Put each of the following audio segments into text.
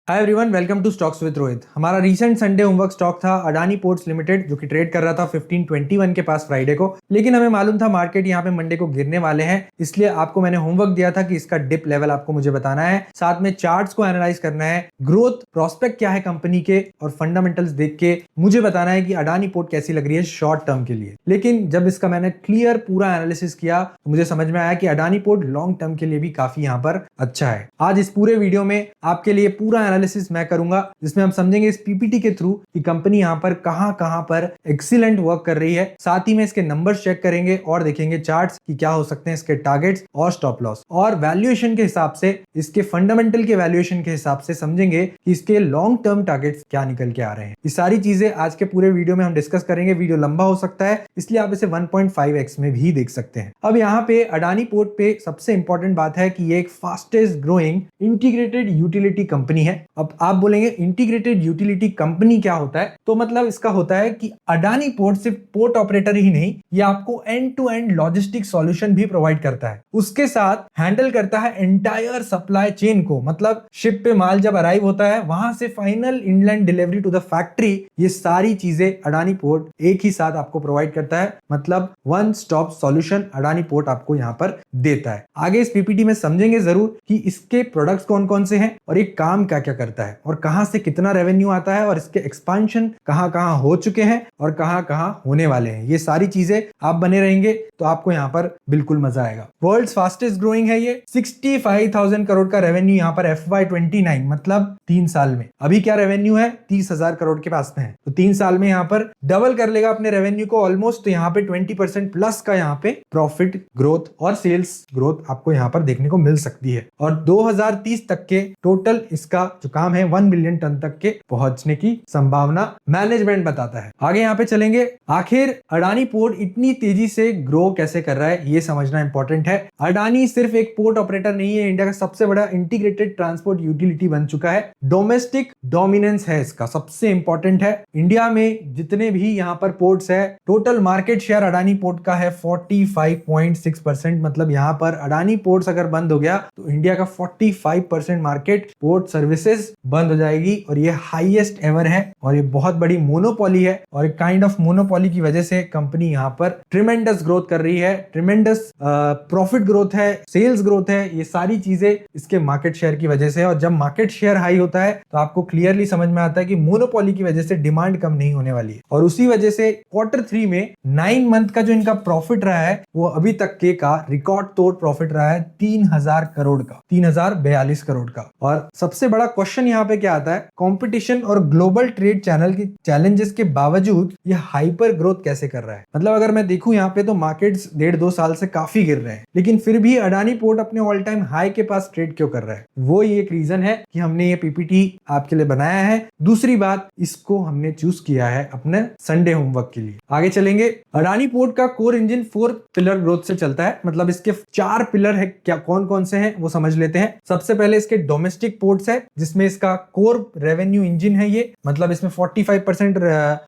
Hi everyone, welcome to stocks with Rohit. हमारा recent Sunday homework stock था Adani ports limited, जो कि ट्रेड कर रहा था 1521 के पास फ्राइडे को। लेकिन हमें मालूम था मार्केट यहाँ पे मंडे को गिरने वाले हैं, इसलिए आपको मैंने होमवर्क दिया था कि इसका डिप लेवल आपको मुझे बताना है, साथ में चार्ट्स को एनालाइज करना है, ग्रोथ प्रोस्पेक्ट क्या है कंपनी के और फंडामेंटल्स देख के मुझे बताना है कि अडानी पोर्ट कैसी लग रही है शॉर्ट टर्म के लिए। लेकिन जब इसका मैंने क्लियर पूरा एनालिसिस किया तो मुझे समझ में आया कि अडानी पोर्ट लॉन्ग टर्म के लिए भी काफी यहाँ पर अच्छा है। आज इस पूरे वीडियो में आपके लिए पूरा एनालिसिस मैं करूंगा, जिसमें हम समझेंगे इस पीपीटी के थ्रू कि कंपनी यहां पर कहां पर एक्सीलेंट वर्क कर रही है। साथ ही में इसके नंबर्स चेक करेंगे और देखेंगे चार्ट्स कि क्या हो सकते हैं इसके टारगेट्स और स्टॉप लॉस, और वैल्यूएशन के हिसाब से, इसके फंडामेंटल के वैल्यूएशन के हिसाब से समझेंगे कि इसके लॉन्ग टर्म टारगेट्स क्या निकल के आ रहे हैं। ये सारी चीजें आज के पूरे वीडियो में हम डिस्कस करेंगे। वीडियो लंबा हो सकता है, इसलिए आप इसे 1.5x में भी देख सकते हैं। अब यहाँ पे अडानी पोर्ट पे सबसे इंपॉर्टेंट बात है कि ये एक fastest growing integrated utility company है। अब आप बोलेंगे इंटीग्रेटेड यूटिलिटी कंपनी क्या होता है, तो मतलब इसका होता है कि अडानी पोर्ट सिर्फ पोर्ट ऑपरेटर ही नहीं, ये आपको end to end logistic solution भी प्रोवाइड करता है। उसके साथ हैंडल करता है एंटायर सप्लाई चेन को, मतलब शिप पे माल जब अराइव होता है वहां से final inland delivery to the factory, ये सारी चीजें अडानी पोर्ट एक ही साथ आपको प्रोवाइड करता है। मतलब one stop solution Adani port आपको यहां पर देता है। आगे इस पीपीटी में समझेंगे जरूर कि इसके प्रोडक्ट्स कौन कौन से हैं और एक काम क्या क्या करता है और कहां से कितना रेवेन्यू आता है और इसके एक्सपांशन कहां कहां हो चुके हैं और कहां कहां होने वाले हैं। ये सारी चीजें आप बने रहेंगे तो आपको यहां पर बिल्कुल मजा आएगा। वर्ल्ड्स फास्टेस्ट ग्रोइंग है ये। 65,000 करोड़ का रेवेन्यू यहां पर FY29 मतलब 3 साल में। अभी क्या रेवेन्यू है, 30,000 करोड़ के पास में है, तो 3 साल में यहां पर डबल कर लेगा अपने रेवेन्यू को ऑलमोस्ट। तो यहां पे 20% प्लस का यहां पे प्रॉफिट ग्रोथ और सेल्स ग्रोथ आपको यहां पर देखने को मिल सकती है। और 2030 तक के टोटल इसका जो काम है 1 बिलियन टन तक के पहुंचने की संभावना मैनेजमेंट बताता है। आगे यहाँ पे चलेंगे। आखिर अडानी पोर्ट इतनी तेजी से ग्रो कैसे कर रहा है, ये समझना इंपॉर्टेंट है। अडानी सिर्फ एक पोर्ट ऑपरेटर नहीं है, इंडिया का सबसे बड़ा इंटीग्रेटेड ट्रांसपोर्ट यूटिलिटी बन चुका है। डोमेस्टिक डोमिनेंस है इसका, सबसे इंपॉर्टेंट है। इंडिया में जितने भी यहाँ पर पोर्ट्स है, total market share Adani port का है 45.6%। मतलब यहाँ पर अडानी पोर्ट्स अगर बंद हो गया तो इंडिया का 45% मार्केट पोर्ट सर्विसेज बंद हो जाएगी, और ये हाईएस्ट एवर है और ये बहुत बड़ी मोनोपोली है। और एक काइंड ऑफ मोनोपोली की वजह से कंपनी यहाँ पर ट्रिमेंडस ग्रोथ कर रही है, ट्रिमेंडस प्रॉफिट ग्रोथ है, सेल्स ग्रोथ है। ये सारी चीजें इसके मार्केट शेयर की वजह से। और जब मार्केट शेयर हाई होता है तो आपको क्लियरली समझ में आता है कि मोनोपोली की वजह से डिमांड कम नहीं होने वाली है। और उसी वजह से Q3 में 9 मंथ का जो इनका प्रॉफिट रहा है वो अभी तक के का रिकॉर्ड तोड़ प्रॉफिट रहा है 3,000 करोड़ का, 3,042 करोड़ का। और सबसे बड़ा क्वेश्चन यहाँ पे क्या आता है, कंपटीशन और ग्लोबल ट्रेड चैनल के चैलेंजेस के बावजूद ये हाइपर ग्रोथ कैसे कर रहा है। मतलब अगर मैं देखूं यहाँ पे तो मार्केट्स 1.5-2 साल से काफी गिर रहे हैं, लेकिन फिर भी अडानी पोर्ट अपने ऑल टाइम हाई के पास ट्रेड क्यों कर रहा है। वो ये एक रीजन है कि हमने ये पीपीटी आपके लिए बनाया है। दूसरी बात, इसको हमने चूज किया है अपने संडे होमवर्क के लिए। आगे चलेंगे। अडानी पोर्ट का कोर इंजन 4 पिलर ग्रोथ से चलता है। मतलब इसके 4 पिलर है, क्या कौन कौन से हैं वो समझ लेते हैं। सबसे पहले इसके डोमेस्टिक पोर्ट्स है, जिसमें इसका कोर रेवेन्यू इंजन है ये। मतलब इसमें 45%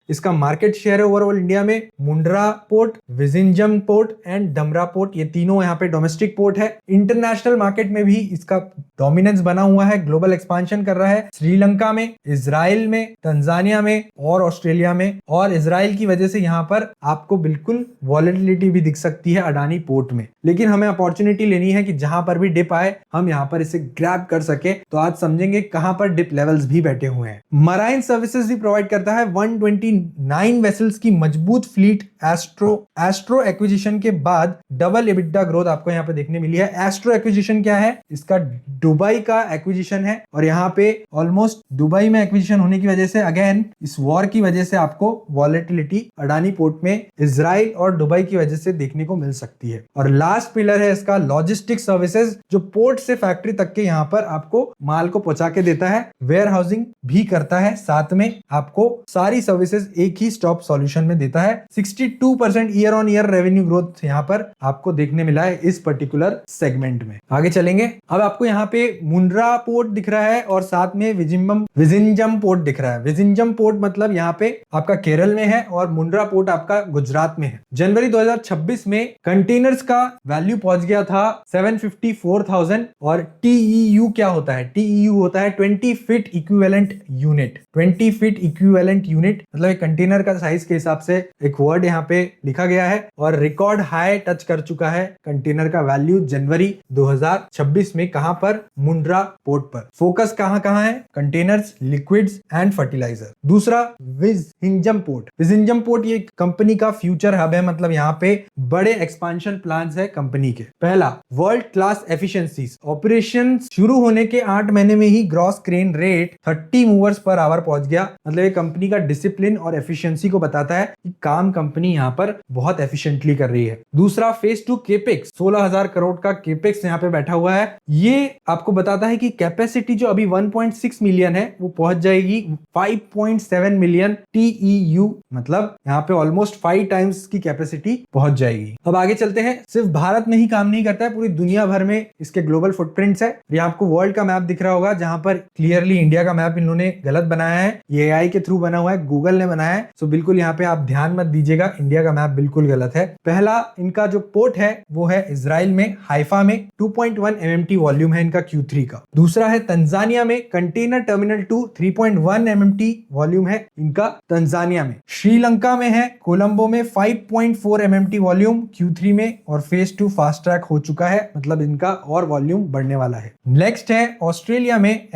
इसका मार्केट शेयर है ओवरऑल इंडिया में। Mundra port, Vizhinjam port and Dhamra port, ये तीनों यहाँ पे डोमेस्टिक पोर्ट है। इंटरनेशनल मार्केट में भी इसका डोमिनेंस बना हुआ है, ग्लोबल एक्सपांशन कर रहा है श्रीलंका में, इजराइल में, तंजानिया में और ऑस्ट्रेलिया में। और इजराइल की वजह से यहाँ पर आपको बिल्कुल वॉलेटिलिटी भी दिख सकती है अडानी पोर्ट में, लेकिन हमें अपॉर्चुनिटी लेनी है कि जहां पर भी डिप आए हम यहाँ पर इसे ग्रैब कर सके। तो आज समझेंगे कहां पर डिप लेवल्स भी बैठे हुए हैं। मराइन सर्विसेज भी प्रोवाइड करता है। 129 वेसल्स की मजबूत फ्लीट एस्ट्रो एक्विजिशन के बाद डबल एबिटा ग्रोथ आपको यहाँ पे देखने मिली है। एस्ट्रो एक्विजिशन क्या है, इसका दुबई का एक्विजिशन है, और यहाँ पे ऑलमोस्ट दुबई में एक्विजिशन होने की वजह से अगेन इस वॉर की वजह से आपको वॉलेटिलिटी अडानी पोर्ट में इजराइल और दुबई की वजह से देखने को मिल सकती है। और लास्ट पिलर है इसका लॉजिस्टिक सर्विसेज, जो पोर्ट से फैक्ट्री तक के यहाँ पर आपको माल को पहुंचा के देता है, वेयर हाउसिंग भी करता है, साथ में आपको सारी सर्विसेज एक ही स्टॉप सॉल्यूशन में देता है। 62% year on year revenue growth यहाँ पर आपको देखने मिला है इस पर्टिकुलर सेगमेंट में। आगे चलेंगे। अब आपको यहाँ पे मुंड्रा पोर्ट दिख रहा है और साथ में विजिंजम पोर्ट दिख रहा है। विजिंजम पोर्ट मतलब यहाँ पे आपका केरल में है और मुंड्रा पोर्ट आपका गुजरात में है। जनवरी 2026 में कंटेनर्स का वैल्यू पहुंच गया था 754,000। और TEU क्या होता है, TEU होता है है 20 feet equivalent unit. 20 feet equivalent unit मतलब एक कंटेनर का साइज के हिसाब से एक वर्ड यहाँ पे लिखा गया है और रिकॉर्ड हाई टच कर चुका है कंटेनर का वैल्यू जनवरी 2026 में। कहां पर? मुंड्रा पोर्ट पर। फोकस कहां है? Containers, liquids and fertilizer. दूसरा विज़िंजम पोर्ट। विज़िंजम पोर्ट ये कंपनी का फ्यूचर हब है, मतलब यहाँ पे बड़े एक्सपांशन प्लान्स है कंपनी के। पहला, वर्ल्ड क्लास एफिशिएंसीज। ऑपरेशन शुरू होने के 8 महीने में ही gross crane rate 30 movers per hour पहुंच गया। मतलब ये कंपनी का डिसिप्लिन और एफिशिएंसी को बताता है कि काम कंपनी यहाँ पर बहुत एफिशिएंटली कर रही है। दूसरा, फेज 2 केपेक्स। 16,000 करोड़ का केपेक्स यहाँ पे बैठा हुआ है। ये आपको बताता है कि कैपेसिटी जो अभी 1.6 मिलियन है वो पहुंच जाएगी 5.7 मिलियन TEU, मतलब यहाँ पे ऑलमोस्ट 5 टाइम्स की कैपेसिटी पहुंच जाएगी। अब आगे चलते हैं। सिर्फ भारत में ही काम नहीं करता है, पूरी दुनिया भर में इसके ग्लोबल फुटप्रिंट्स है। ये आपको वर्ल्ड का मैप दिख रहा होगा जहां पर क्लियरली इंडिया का मैप इन्होंने गलत बनाया है। ये AI के थ्रू बना हुआ है, गूगल ने बनाया है, सो बिल्कुल यहाँ पे आप ध्यान मत दीजिएगा, इंडिया का मैप बिल्कुल गलत है। पहला इनका जो पोर्ट है वो है इजराइल में हाइफा में। 2.1 MMT वॉल्यूम है इनका Q3 का। दूसरा है तंजानिया में कंटेनर टर्मिनल 2, 3.1 MMT वॉल्यूम है इनका तंजानिया में। श्रीलंका में है कोलंबो में 5.4 MMT वॉल्यूम Q3 में और फेज 2 फास्ट ट्रैक हो चुका है, मतलब इनका और वॉल्यूम बढ़ने वाला है। नेक्स्ट है ऑस्ट्रेलिया में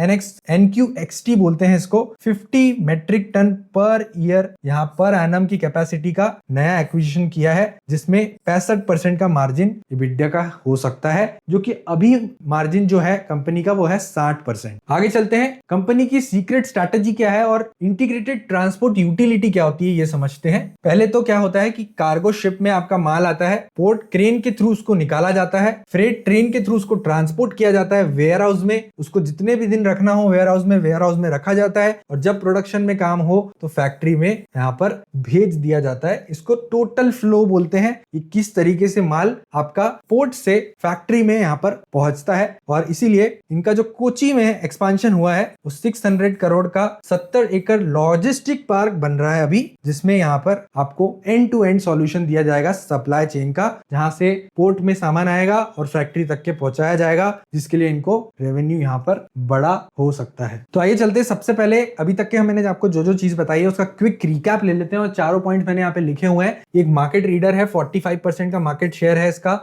NQXT बोलते हैं इसको। 50 मेट्रिक टन पर ईयर यहाँ पर एनम की कैपेसिटी का नया एक्विजिशन किया है, जिसमें 65% का मार्जिन EBITDA का हो सकता है, जो कि अभी मार्जिन जो है कंपनी का वो है 60%। आगे चलते हैं, कंपनी की सीक्रेट स्ट्रैटेजी क्या है और इंटीग्रेटेड ट्रांसपोर्ट यूटिलिटी क्या होती है ये समझते हैं। पहले तो क्या होता है कि कार्गो शिप में आपका माल आता है, पोर्ट क्रेन के थ्रू उसको निकाला जाता है, फ्रेट ट्रेन के थ्रू उसको ट्रांसपोर्ट किया जाता है वेयर हाउस में, उसको जितने भी दिन रखना हो वेयर हाउस में रखा जाता है, और जब प्रोडक्शन में काम हो तो फैक्ट्री में यहाँ पर भेज दिया जाता है। इसको टोटल फ्लो बोलते हैं कि किस तरीके से माल आपका पोर्ट से फैक्ट्री में यहाँ पर पहुंचता है। और इसीलिए इनका जो कोची में एक्सपांशन हुआ है वो 600 करोड़ का 70 एकड़ लॉजिस्टिक पार्क बन रहा है अभी, जिसमें यहाँ पर आपको एंड टू एंड सॉल्यूशन दिया जाएगा सप्लाई चेन का, जहां से पोर्ट में सामान आएगा और फैक्ट्री तक के पहुंचाया जाएगा, जिसके लिए इनको रेवेन्यू यहाँ पर बड़ा हो सकता है। तो आइए चलते, सबसे पहले अभी तक के मैंने आपको जो चीज बताई है उसका क्विक रिकैप ले लेते हैं, और चारों पॉइंट मैंने यहाँ पे लिखे हुए हैं। एक मार्केट रीडर है, 45% का मार्केट शेयर है इसका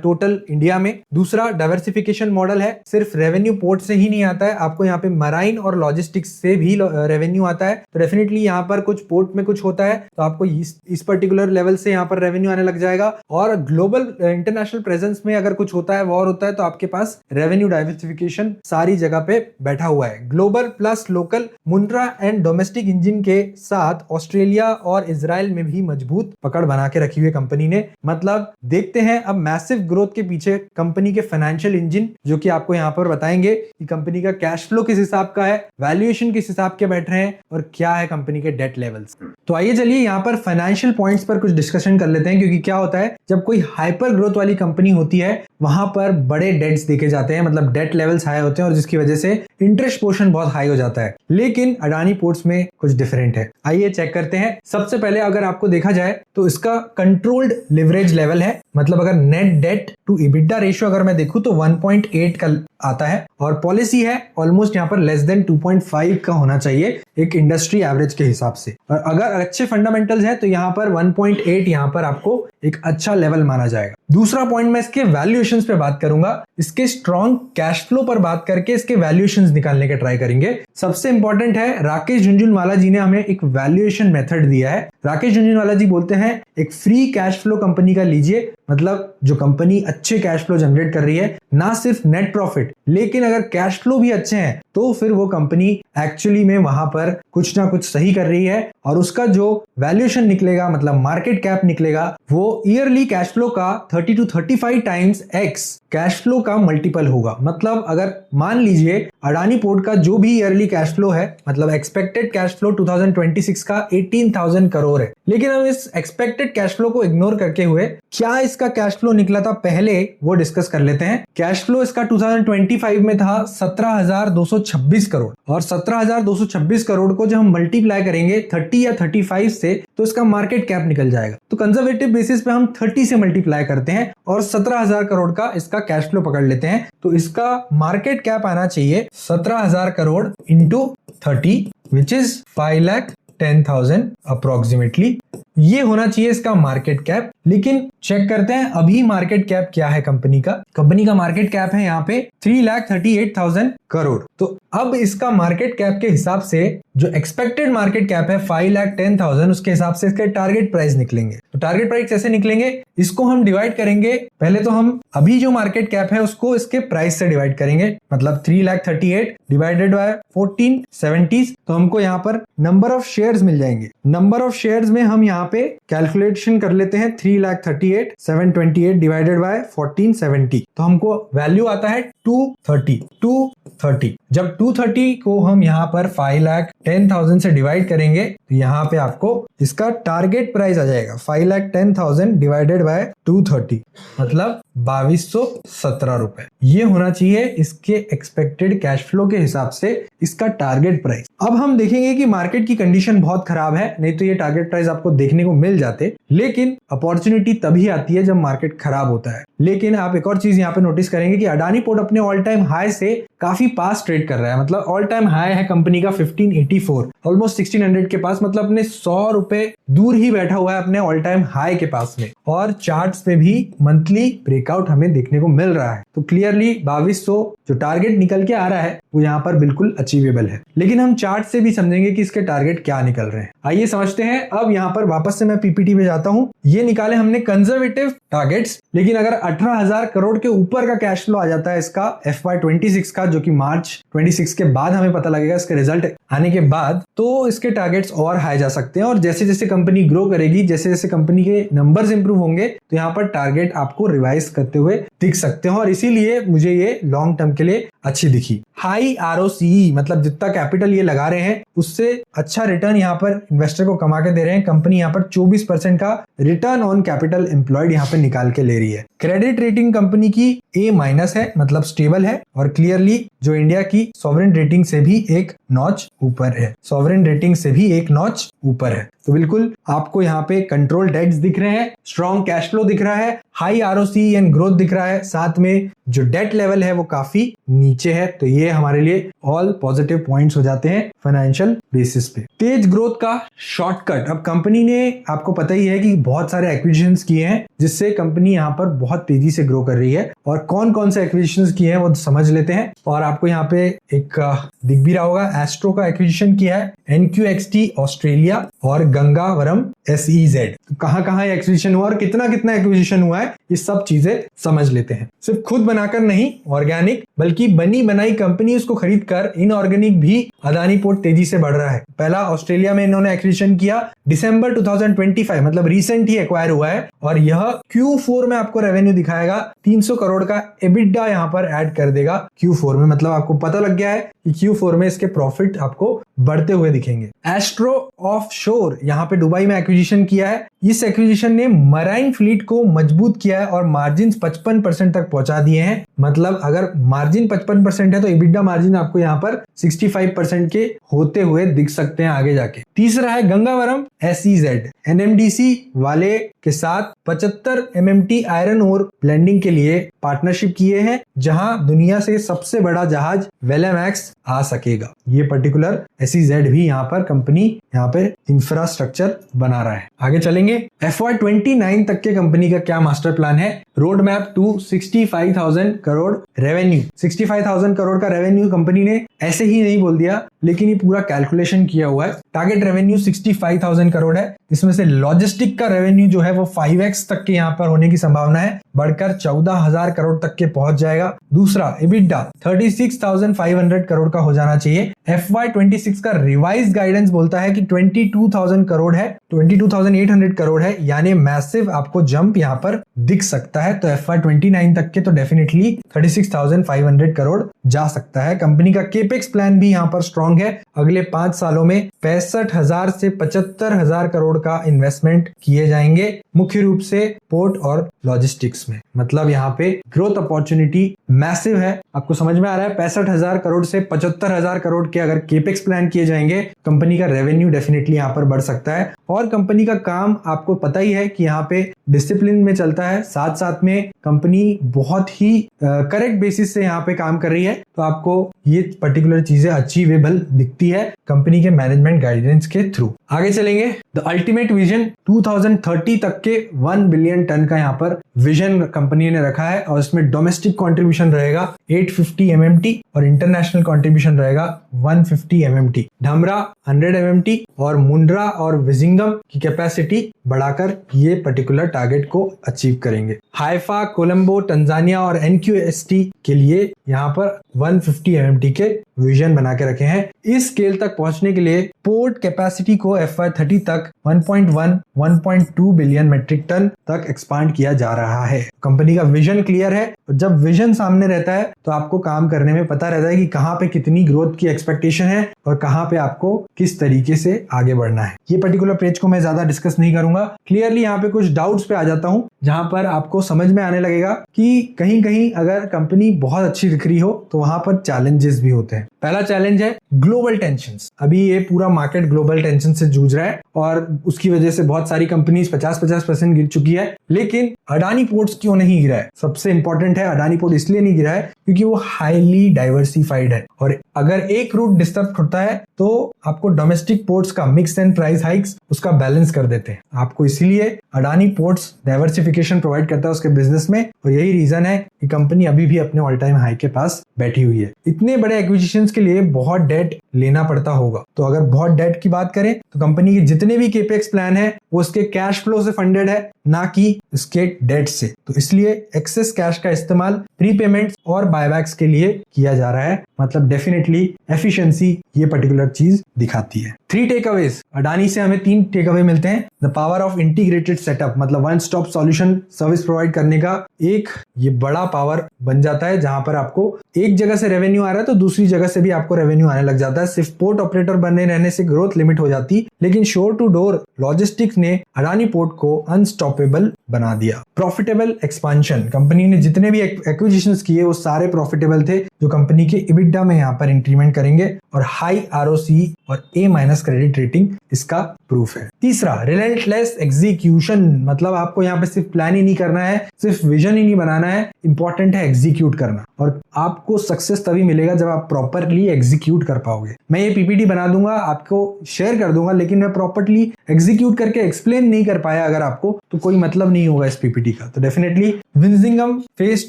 टोटल इंडिया में। दूसरा, डाइवर्सिफिकेशन मॉडल है, सिर्फ रेवेन्यू पोर्ट से ही नहीं आता है, आपको यहाँ पे मराइन और लॉजिस्टिक्स से भी रेवेन्यू आता है। तो डेफिनेटली यहाँ पर कुछ पोर्ट में कुछ होता है तो आपको इस पर्टिकुलर लेवल से यहाँ पर रेवेन्यू आने लग जाएगा। और ग्लोबल इंटरनेशनल प्रेजेंस में अगर कुछ होता है, वॉर होता है, तो आपके पास रेवेन्यू डाइवर्सिफिकेशन सारी जगह पे बैठा हुआ है। Global plus local, Mundra and domestic engine के साथ ऑस्ट्रेलिया और इजराइल में भी मजबूत पकड़ बना के रखी हुई कंपनी ने। मतलब देखते हैं अब मैसिव ग्रोथ के पीछे कंपनी के फाइनेंशियल इंजन, जो कि आपको यहाँ पर बताएंगे कि कंपनी का कैश फ्लो किस हिसाब का है, वैल्यूएशन किस हिसाब के बैठ रहे हैं और क्या है कंपनी के डेट लेवल्स। तो आइए चलिए यहाँ पर फाइनेंशियल पॉइंट्स पर कुछ डिस्कशन कर लेते हैं, क्योंकि क्या होता है जब कोई हाइपर ग्रोथ वाली कंपनी होती है वहां पर बड़े डेट्स देखे जाते हैं, मतलब डेट लेवल्स हाई होते हैं और जिसकी वजह से इंटरेस्ट पोर्शन बहुत हाई हो जाता है। लेकिन अडानी पोर्ट्स में कुछ डिफरेंट है, आइए चेक करते हैं। सबसे पहले अगर आपको देखा जाए तो इसका कंट्रोल्ड लिवरेज लेवल है, मतलब अगर net debt to EBITDA ratio अगर मैं देखूं तो 1.8 का आता है, और पॉलिसी है ऑलमोस्ट यहाँ पर लेस देन 2.5 का होना चाहिए एक इंडस्ट्री एवरेज के हिसाब से। और अगर अच्छे फंडामेंटल्स हैं तो यहाँ पर 1.8 यहाँ पर आपको एक अच्छा लेवल माना जाएगा। दूसरा पॉइंट मैं इसके वैल्यूएशंस पे बात करूंगा, इसके स्ट्रॉन्ग कैश फ्लो पर बात करके इसके वैल्यूएशंस निकालने के ट्राई करेंगे। सबसे इंपॉर्टेंट है, राकेश झुनझुनवाला जी ने हमें एक वैल्यूएशन मेथड दिया है। राकेश झुनझुनवाला जी बोलते हैं एक फ्री कैश फ्लो कंपनी का लीजिए, मतलब जो कंपनी अच्छे कैश फ्लो जनरेट कर रही है, ना सिर्फ नेट प्रॉफिट लेकिन अगर कैश फ्लो भी अच्छे हैं तो फिर वो कंपनी एक्चुअली में वहां पर कुछ ना कुछ सही कर रही है, और उसका जो वैल्यूएशन निकलेगा, मतलब मार्केट कैप निकलेगा, वो ईयरली कैश फ्लो का 30 to 35 times x cash flow का मल्टीपल होगा। मतलब अगर मान लीजिए अडानी पोर्ट का जो भी ईयरली कैश फ्लो है, मतलब एक्सपेक्टेड कैश फ्लो 2026 का 18,000 करोड़ है, लेकिन हम इस एक्सपेक्टेड कैश फ्लो को इग्नोर करके हुए क्या इस इसका कैश फ्लो निकला था पहले वो डिस्कस कर लेते हैं। कैश फ्लो इसका 2025 में था 17,226 करोड़, और 17,226 करोड़ को जब हम मल्टीप्लाई करेंगे 30 या 35 से तो इसका मार्केट कैप निकल जाएगा। तो कंजर्वेटिव बेसिस पे हम 30 से मल्टीप्लाई करते हैं और 17,000 करोड़ का इसका कैश फ्लो पकड़ लेते हैं। तो इसका मार्केट कैप आना चाहिए 17,000 crore into 30 which is 5,10,000 approximately. ये होना चाहिए इसका मार्केट कैप। लेकिन चेक करते हैं अभी मार्केट कैप क्या है कंपनी का। कंपनी का मार्केट कैप है यहाँ पे 3,38,000 करोड़। तो अब इसका मार्केट कैप के हिसाब से जो एक्सपेक्टेड मार्केट कैप है 5,10,000, उसके हिसाब से इसके टारगेट प्राइस निकलेंगे। तो टारगेट प्राइस कैसे निकलेंगे, इसको हम डिवाइड करेंगे। पहले तो हम अभी जो मार्केट कैप है उसको इसके प्राइस से डिवाइड करेंगे, मतलब 3,38,000 डिवाइडेड बाय 1470, तो हमको यहाँ पर नंबर ऑफ शेयर्स मिल जाएंगे। नंबर ऑफ शेयर्स में हम यहाँ पे कैलकुलेशन कर लेते हैं 3,38,728 डिवाइडेड बाय 1470, तो हमको वैल्यू आता है 230। जब 230 को हम यहाँ पर 5,10,000 से डिवाइड करेंगे तो यहाँ पे आपको इसका टारगेट प्राइस आ जाएगा 5,10,000 डिवाइडेड बाय 230, मतलब 2,217 रुपए। ये होना चाहिए इसके एक्सपेक्टेड कैश फ्लो के हिसाब से इसका टारगेट प्राइस। अब हम देखेंगे कि मार्केट की कंडीशन बहुत खराब है, नहीं तो ये टारगेट प्राइस आपको देखने को मिल जाते। लेकिन अपॉर्चुनिटी तभी आती है जब मार्केट खराब होता है। लेकिन आप एक और चीज यहाँ पे नोटिस करेंगे कि अडानी पोर्ट अपने ऑल टाइम हाई से काफी पास ट्रेड कर रहा है। मतलब ऑल टाइम हाई है कंपनी का 1584, ऑलमोस्ट 1600 के पास, मतलब अपने 100 रुपए दूर ही बैठा हुआ है अपने ऑल टाइम हाई के पास में। और चार्ट्स पे भी मंथली ब्रेकआउट हमें देखने को मिल रहा है। तो क्लियरली 2200 जो टारगेट निकल के आ रहा है वो यहाँ पर बिल्कुल अचीवेबल है। लेकिन हम चार्ट से भी समझेंगे कि इसके टारगेट क्या निकल रहे हैं। आइए समझते हैं। अब यहाँ पर वापस से मैं पीपीटी पे जाता हूँ। ये निकाले हमने कंजर्वेटिव टारगेट्स, लेकिन अगर 18,000 करोड़ के ऊपर का कैश फ्लो आ जाता है इसका FY26 का, जो कि मार्च 26 के बाद हमें पता लगेगा इसके रिजल्ट आने के बाद, तो इसके टारगेट्स और हाई जा सकते हैं। और जैसे जैसे कंपनी ग्रो करेगी, जैसे जैसे कंपनी के नंबर्स इंप्रूव होंगे, तो यहाँ पर टारगेट आपको रिवाइज करते हुए दिख सकते हैं। और इसीलिए मुझे ये लॉन्ग टर्म के लिए अच्छी दिखी। हाई ROCE, मतलब जितना कैपिटल ये लगा रहे हैं उससे अच्छा रिटर्न यहाँ पर इन्वेस्टर को कमा के दे रहे हैं। कंपनी यहाँ पर 24% का रिटर्न ऑन कैपिटल एम्प्लॉयड यहाँ पे निकाल के ले रही है। क्रेडिट रेटिंग कंपनी की A- है, मतलब स्टेबल है, और क्लियरली जो इंडिया की सॉवरेन रेटिंग से भी एक नॉच ऊपर है। सॉवरेन रेटिंग से भी एक नॉच ऊपर है। तो बिल्कुल आपको यहाँ पे कंट्रोल डेट्स दिख रहे हैं, स्ट्रॉन्ग कैश फ्लो दिख रहा है, हाई ROCE एंड ग्रोथ दिख रहा है, साथ में जो डेट लेवल है वो काफी नीचे है। तो ये हमारे लिए ऑल पॉजिटिव पॉइंट्स हो जाते हैं फाइनेंशियल बेसिस पे। तेज ग्रोथ का शॉर्टकट, अब कंपनी ने, आपको पता ही है कि बहुत सारे एक्विजिशंस किए हैं जिससे कंपनी यहाँ पर बहुत तेजी से ग्रो कर रही है। और कौन कौन से एक्विजिशंस किए हैं वो समझ लेते हैं। और आपको यहाँ पे एक दिख भी रहा होगा, एस्ट्रो का एक्विजिशन किया है, NQXT ऑस्ट्रेलिया और गंगावरम SEZ। कहां एक्विजिशन हुआ और कितना कितना एक्विजिशन हुआ है, ये सब चीजें समझ लेते हैं। सिर्फ खुद बनाकर नहीं ऑर्गेनिक, बल्कि बनी बनाई कंपनी उसको खरीद कर इनऑर्गेनिक भी अडानी पोर्ट तेजी से बढ़ रहा है। पहला ऑस्ट्रेलिया में इन्होंने एक्विजिशन किया दिसंबर 2025, मतलब रिसेंट ही एक्वायर हुआ है। और यह Q4 में आपको रेवेन्यू दिखाएगा, 300 करोड़ का EBITDA यहाँ पर ऐड कर देगा Q4 में। मतलब आपको पता लग गया है कि Q4 में इसके प्रॉफिट आपको बढ़ते हुए दिखेंगे। एस्ट्रो ऑफशोर यहाँ पे दुबई में एक्विजिशन किया है। इस एक्विजिशन ने मराइन फ्लीट को मजबूत किया है और मार्जिन 55% तक पहुंचा दिए हैं। मतलब अगर मार्जिन 55% है तो EBITDA मार्जिन आपको यहाँ पर 65% के होते हुए दिख सकते हैं आगे जाके। तीसरा है गंगावरम SEZ, NMDC वाले के साथ 75 MMT आयरन ओर ब्लेंडिंग के लिए पार्टनरशिप किए हैं, जहां दुनिया से सबसे बड़ा जहाज वेलेमैक्स आ सकेगा। ये पर्टिकुलर SEZ भी यहाँ पर कंपनी यहाँ पे इंफ्रास्ट्रक्चर बना रहा है। आगे चलेंगे। FY29 तक के कंपनी का क्या मास्टर प्लान है। Road map to 65,000 crore revenue. 65,000 crore का रेवेन्यू कंपनी ने ऐसे ही नहीं बोल दिया, लेकिन ये पूरा कैलकुलेशन किया हुआ है। टारगेट रेवेन्यू 65,000 करोड़ है। इसमें से लॉजिस्टिक का रेवेन्यू जो है वो 5x तक के यहाँ पर होने की संभावना है, बढ़कर 14,000 करोड़ तक के पहुंच जाएगा। दूसरा EBITDA 36,500 करोड़ का हो जाना चाहिए। FY26 का रिवाइज गाइडेंस बोलता है कि 22,000 करोड़ है, 22,800 करोड़ है, यानी मैसिव आपको जंप यहाँ पर दिख सकता है। तो FY29 तक के तो डेफिनेटली 36,500 करोड़ जा सकता है। कंपनी का केपेक्स प्लान भी यहाँ पर स्ट्रॉन्ग है। अगले 5 सालों में 65,000 से 75,000 करोड़ का इन्वेस्टमेंट किए जाएंगे, मुख्य रूप से पोर्ट और लॉजिस्टिक्स में। मतलब यहाँ पे ग्रोथ अपॉर्चुनिटी मैसिव है। आपको समझ में आ रहा है, 65,000 करोड़ से 75,000 करोड़ के अगर केपेक्स प्लान किए जाएंगे, कंपनी का रेवेन्यू डेफिनेटली यहाँ पर बढ़ सकता है। और कंपनी का काम आपको पता ही है कि यहाँ पे डिसिप्लिन में चलता है, साथ साथ में कंपनी बहुत ही करेक्ट बेसिस से यहाँ पे काम कर रही है। तो आपको ये पर्टिकुलर चीजें अचीवेबल दिखती है कंपनी के मैनेजमेंट गाइडेंस के थ्रू। आगे चलेंगे, द अल्टीमेट विजन 2030 तक के 1 बिलियन टन का यहाँ पर विजन कंपनी ने रखा है, और इसमें डोमेस्टिक कंट्रीब्यूशन रहेगा 850 MMT और इंटरनेशनल कंट्रीब्यूशन रहेगा 150 MMT। ढमरा 100 MMT और मुंड्रा और विजिंगम की कैपेसिटी बढ़ाकर ये पर्टिकुलर टारगेट को अचीव करेंगे। हाइफा, कोलंबो, तंजानिया और NQST के लिए यहाँ पर 150 MMT के विजन बना के रखे हैं। इस स्केल तक पहुंचने के लिए पोर्ट कैपेसिटी को FY30 तक 1.2 बिलियन मेट्रिक टन तक एक्सपांड किया जा रहा है। कंपनी का विजन क्लियर है, और जब विजन सामने रहता है तो आपको काम करने में पता रहता है कि कहाँ पे कितनी ग्रोथ की एक्सपेक्टेशन है और कहाँ पे आपको किस तरीके से आगे बढ़ना है। ये पर्टिकुलर पेज को मैं ज्यादा डिस्कस नहीं करूंगा। क्लियरली यहाँ पे कुछ डाउट्स पे आ जाता हूँ, जहां पर आपको समझ में आने लगेगा कि कहीं कहीं अगर कंपनी बहुत अच्छी दिख रही हो तो वहां पर चैलेंजेस भी होते हैं। पहला चैलेंज है ग्लोबल टेंशंस। अभी ये पूरा मार्केट ग्लोबल टेंशन से जूझ रहा है, और उसकी वजह से बहुत सारी कंपनीज 50-50% गिर चुकी है। लेकिन अडानी पोर्ट्स क्यों नहीं गिरा है? सबसे इंपॉर्टेंट है, अडानी पोर्ट इसलिए नहीं गिरा है क्योंकि वो हाईली डाइवर्सिफाइड है, और अगर एक रूट डिस्टर्ब होता है तो आपको डोमेस्टिक पोर्ट्स का मिक्स एंड प्राइस हाइक्स उसका बैलेंस कर देते हैं आपको। इसीलिए अडानी पोर्ट्स डाइवर्सिफिकेशन प्रोवाइड करता है उसके बिजनेस में, और यही रीजन है कि कंपनी अभी भी अपने ऑल टाइम हाई के पास बैठी हुई है। इतने बड़े एक्विजिशंस के लिए बहुत डेट लेना पड़ता होगा। तो अगर बहुत डेट की बात करें तो कंपनी के जितने भी केपेक्स प्लान है वो उसके कैश फ्लो से फंडेड है, ना कि इसके डेट से। तो इसलिए एक्सेस कैश का इस्तेमाल प्रीपेमेंट्स और बायबैक्स के लिए किया जा रहा है। मतलब डेफिनेटली एफिशिएंसी ये पर्टिकुलर चीज दिखाती है। 3 टेकअवेज अडानी से हमें 3 टेकअवे मिलते हैं। The power of integrated setup, मतलब one stop solution service provide करने का एक ये बड़ा पावर बन जाता है, जहां पर आपको एक जगह से रेवेन्यू आ रहा है तो दूसरी जगह से भी आपको रेवेन्यू आने लग जाता है। सिर्फ पोर्ट ऑपरेटर बने रहने से ग्रोथ लिमिट हो जाती, लेकिन शोर टू डोर लॉजिस्टिक्स ने अडानी पोर्ट को अनस्टॉपेबल बना दिया। प्रॉफिटेबल एक्सपांशन, कंपनी ने जितने भी एक्विजिशंस किए वो सारे प्रॉफिटेबल थे, जो कंपनी के इबिडा में यहाँ पर इंक्रीमेंट करेंगे, और हाई ROC और A- क्रेडिट रेटिंग इसका प्रूफ है। तीसरा, रिलेंटलेस एग्जीक्यूशन, मतलब आपको यहाँ पे सिर्फ प्लान ही नहीं करना है, सिर्फ विजन ही नहीं बनाना है, इंपॉर्टेंट है एग्जीक्यूट करना, और आपको सक्सेस तभी मिलेगा जब आप प्रॉपरली एग्जीक्यूट कर पाओगे। मैं ये PPT बना दूंगा, आपको शेयर कर दूंगा, लेकिन मैं प्रॉपरली एग्जीक्यूट करके एक्सप्लेन नहीं कर पाया अगर आपको, तो कोई मतलब नहीं होगा इस PPT का। तो डेफिनेटली विंजिंगम फेज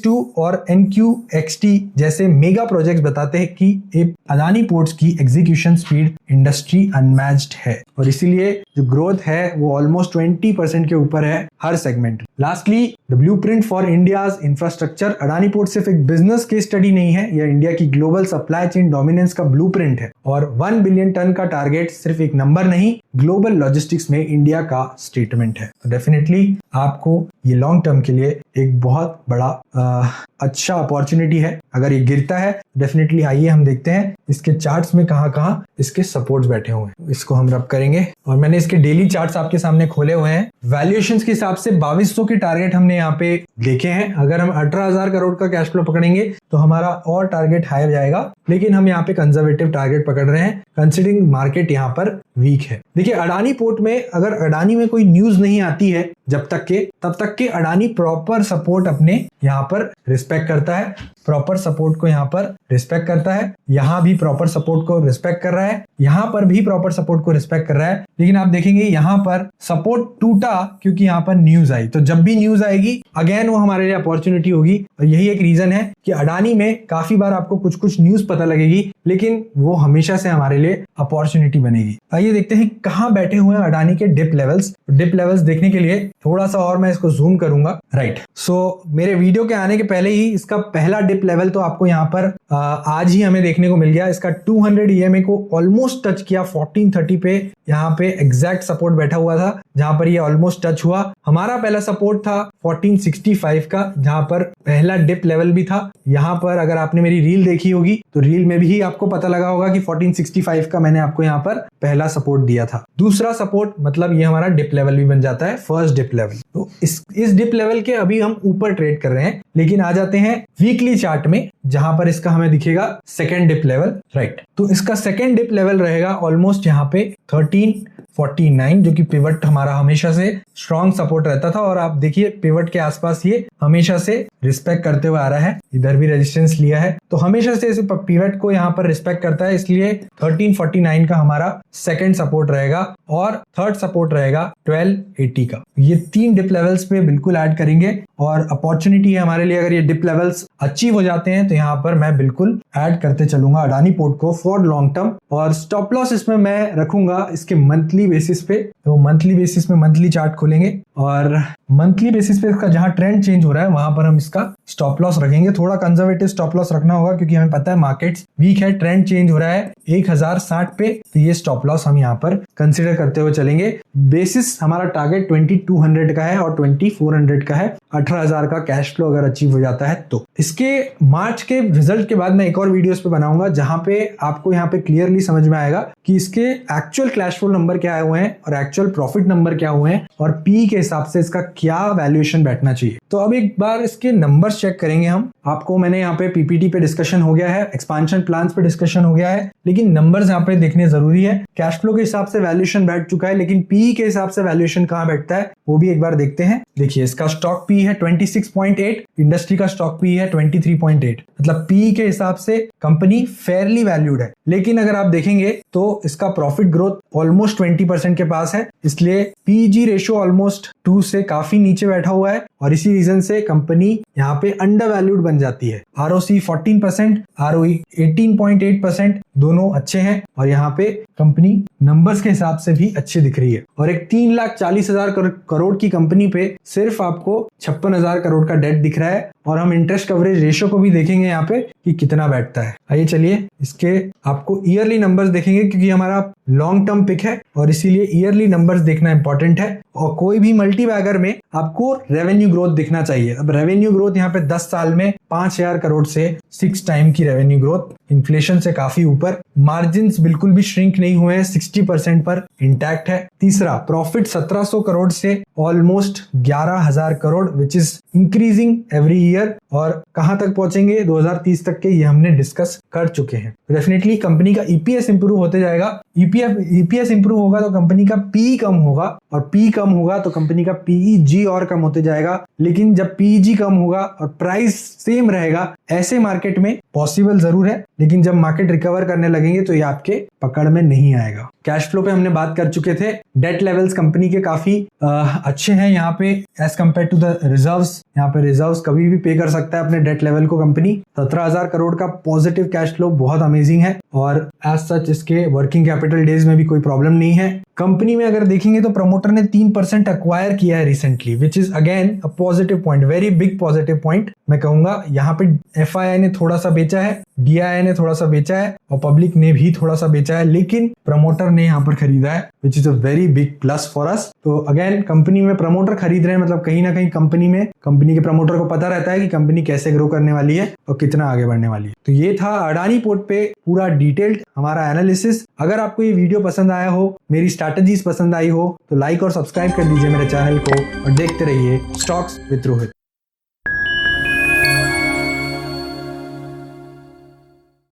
2 और NQXT जैसे मेगा प्रोजेक्ट्स बताते हैं कि अडानी पोर्ट्स की एग्जीक्यूशन स्पीड इंडस्ट्री अनमैच्ड है, और इसीलिए जो ग्रोथ है वो ऑलमोस्ट 20% के ऊपर है हर segment. Lastly, the blueprint for India's infrastructure. Adani port सिर्फ एक बिजनेस केस स्टडी नहीं है, यह इंडिया की ग्लोबल सप्लाई चेन डोमिनेंस का ब्लूप्रिंट है, और 1 बिलियन टन का टारगेट सिर्फ एक नंबर नहीं, ग्लोबल लॉजिस्टिक्स में इंडिया का स्टेटमेंट है। तो डेफिनेटली आपको ये लॉन्ग टर्म के लिए एक बहुत बड़ा अच्छा अपॉर्चुनिटी है। अगर ये गिरता है डेफिनेटली आइए हम देखते हैं इसके चार्ट्स में कहाँ इसके सपोर्ट्स बैठे हुए हैं। इसको हम रब करेंगे, और मैंने इसके डेली चार्ट्स आपके सामने खोले हुए हैं। वैल्यूएशंस के हिसाब से 2200 के टारगेट हमने यहाँ पे देखे हैं। अगर हम 18,000 करोड़ का कैश फ्लो पकड़ेंगे तो हमारा और टारगेट हाई जाएगा, लेकिन हम यहाँ पे कंजर्वेटिव टारगेट पकड़ रहे हैं कंसिडरिंग मार्केट यहाँ पर वीक है। देखिए, अडानी पोर्ट में अगर अडानी में कोई न्यूज नहीं आती है तब तक के अडानी प्रॉपर सपोर्ट अपने यहाँ पर रिस्पेक्ट करता है, प्रॉपर सपोर्ट को यहाँ पर रिस्पेक्ट करता है, यहाँ भी प्रॉपर सपोर्ट को रिस्पेक्ट कर रहा है, यहाँ पर भी प्रॉपर सपोर्ट को रिस्पेक्ट कर रहा है। लेकिन आप देखेंगे यहाँ पर सपोर्ट टूटा क्योंकि यहाँ पर न्यूज आई। तो जब भी न्यूज आएगी अगेन वो हमारे लिए अपॉर्चुनिटी होगी, और यही एक रीजन है कि अडानी में काफी बार आपको कुछ न्यूज पता लगेगी, लेकिन वो हमेशा से हमारे लिए अपॉर्चुनिटी बनेगी। आइए देखते हैं कहाँ बैठे हुए हैं अडानी के डिप लेवल्स। डिप लेवल्स देखने के लिए थोड़ा सा और मैं इसको जूम करूंगा। राइट, सो मेरे वीडियो के आने के पहले ही इसका पहला डिप डिप लेवल तो आपको यहाँ पर आज ही हमें देखने को मिल गया। इसका 200 EMA को ऑलमोस्ट टच किया 1430 पे, यहाँ पे एग्जैक्ट सपोर्ट बैठा हुआ था जहां पर ये ऑलमोस्ट टच हुआ। हमारा पहला सपोर्ट था 1465 का, जहां पर पहला डिप लेवल भी था। यहाँ पर अगर आपने मेरी रील देखी होगी तो रील में भी आपको पता लगा होगा कि 1465 का मैंने आपको यहाँ पर पहला सपोर्ट दिया था। दूसरा सपोर्ट मतलब ये हमारा डिप लेवल भी बन जाता है, फर्स्ट डिप लेवल। तो इस डिप लेवल के अभी हम ऊपर ट्रेड कर रहे हैं, लेकिन आ जाते हैं वीकली चार्ट में जहां पर इसका हमें दिखेगा सेकेंड डिप लेवल, राइट। तो इसका सेकेंड डिप लेवल रहेगा ऑलमोस्ट यहाँ पे 1349, जो कि पिवट हमारा हमेशा से स्ट्रॉन्ग सपोर्ट रहता था। और आप देखिए पिवट के आसपास ये हमेशा से रिस्पेक्ट करते हुए आ रहा है, इधर भी रेजिस्टेंस लिया है, तो हमेशा से इस पिवट को यहाँ पर रिस्पेक्ट करता है, इसलिए 1349 का हमारा सेकंड सपोर्ट रहेगा और थर्ड सपोर्ट रहेगा 1280 का। ये 3 डिप लेवल्स पे बिल्कुल ऐड करेंगे और अपॉर्चुनिटी है हमारे लिए। अगर ये डिप लेवल्स अचीव हो जाते हैं तो यहाँ पर मैं बिल्कुल ऐड करते चलूंगा अडानी पोर्ट को फॉर लॉन्ग टर्म। और स्टॉप लॉस इसमें मैं रखूंगा इसके मंथली बेसिस पे। तो मंथली बेसिस में मंथली चार्ट खोलेंगे और मंथली बेसिस पे इसका जहां ट्रेंड चेंज हो रहा है वहां पर हम इसका स्टॉप लॉस रखेंगे। थोड़ा कंजर्वेटिव स्टॉप लॉस रखना होगा क्योंकि हमें पता है मार्केट्स वीक है, ट्रेंड चेंज हो रहा है 1060 पे, तो ये स्टॉप लॉस हम यहाँ पर कंसिडर करते हुए चलेंगे। बेसिस हमारा टारगेट 2200 का है और 2400 का है। 18,000 का कैश फ्लो अगर अचीव हो जाता है तो। इसके मार्च के रिजल्ट के बाद मैं एक और वीडियोस पे बनाऊंगा जहां पे आपको यहाँ पे क्लियरली समझ में आएगा कि इसके एक्चुअल कैश फ्लो नंबर क्या आए हुए हैं और एक्चुअल प्रॉफिट नंबर क्या हुए हैं और पी के हिसाब से इसका क्या वैल्यूएशन बैठना चाहिए। तो अब एक बार इसके नंबर्स चेक करेंगे हम। आपको मैंने यहाँ पे पीपीटी पे डिस्कशन हो गया है, एक्सपांशन प्लान्स पे डिस्कशन हो गया है, लेकिन नंबर्स यहाँ पे देखने जरूरी है। कैश फ्लो के हिसाब से वैल्यूएशन बैठ चुका है, लेकिन पी के हिसाब से वैल्यूएशन कहाँ बैठता है वो भी एक बार देखते हैं। देखिए इसका स्टॉक पी है 26.8, इंडस्ट्री का स्टॉक पी है 23.8, मतलब पी के हिसाब से कंपनी फेयरली वैल्यूड है। लेकिन अगर आप देखेंगे तो इसका प्रॉफिट ग्रोथ ऑलमोस्ट 20% के पास है, इसलिए पीजी रेशियो ऑलमोस्ट 2 से काफी नीचे बैठा हुआ है और इसी रीजन से कंपनी यहाँ पे अंडर वैल्यूड बन जाती है। आरओसी 14%, आरओई 18.8%, दोनों अच्छे हैं और यहाँ पे कंपनी नंबर्स के हिसाब से भी अच्छी दिख रही है। और एक 3,40,000 करोड़ की कंपनी पे सिर्फ आपको 56,000 करोड़ का डेट दिख रहा है। और हम इंटरेस्ट कवरेज रेशियो को भी देखेंगे यहाँ पे कि कितना बैठता है। आइए चलिए इसके आपको ईयरली नंबर्स देखेंगे क्योंकि हमारा लॉन्ग टर्म पिक है और इसीलिए ईयरली नंबर्स देखना इंपॉर्टेंट है। और कोई भी मल्टीबैगर में आपको रेवेन्यू ग्रोथ दिखना चाहिए। अब रेवेन्यू ग्रोथ यहाँ पे 10 साल में 5,000 करोड़ से 6 टाइम की रेवेन्यू ग्रोथ, इन्फ्लेशन से काफी ऊपर, मार्जिन्स बिल्कुल भी श्रिंक नहीं हुए हैं, 60% पर इंटैक्ट है। तीसरा, प्रॉफिट 1700 करोड़ से almost 11,000 crore which is increasing every year. और कहां तक पहुंचेंगे 2030 तक के, ये हमने डिस्कस कर चुके हैं। डेफिनेटली कंपनी का ईपीएस इंप्रूव होते जाएगा। ईपीएस इंप्रूव होगा तो कंपनी का पी कम होगा और पी कम होगा तो कंपनी का पीईजी और कम होते जाएगा। लेकिन जब पीईजी कम होगा और प्राइस सेम रहेगा, ऐसे मार्केट में पॉसिबल जरूर है, लेकिन जब मार्केट रिकवर करने लगेंगे तो ये आपके पकड़ में नहीं आएगा। कैश फ्लो पे हमने बात कर चुके थे। डेट लेवल्स कंपनी के काफी अच्छे हैं यहाँ पे as compared to the reserves. यहाँ पे रिजर्व्स कभी भी पे कर सकता है अपने डेट लेवल को कंपनी। 17,000 करोड़ का पॉजिटिव कैश फ्लो बहुत अमेजिंग है और एज सच इसके वर्किंग कैपिटल डेज में भी कोई प्रॉब्लम नहीं है। कंपनी में अगर देखेंगे तो प्रमोटर ने 3% एक्वायर किया है recently, which is again a positive point, very big positive point मैं कहूंगा। यहाँ पे एफआईआई ने थोड़ा सा बेचा है, डीआईआई ने थोड़ा सा बेचा है और पब्लिक ने भी थोड़ा सा बेचा है, लेकिन प्रमोटर ने यहाँ पर खरीदा है which is a very big plus for us. तो अगेन कंपनी में प्रमोटर खरीद रहे हैं, मतलब कहीं ना कहीं कंपनी में कंपनी के प्रमोटर को पता रहता है कि कंपनी कैसे ग्रो करने वाली है और कितना आगे बढ़ने वाली है। तो ये था अडानी पोर्ट पे पूरा डिटेल्ड हमारा एनालिसिस। अगर आपको ये वीडियो पसंद आया हो, मेरी स्ट्रैटेजीज पसंद आई हो, तो लाइक और सब्सक्राइब कर दीजिए मेरे चैनल को और देखते रहिए स्टॉक्स विद रोहित।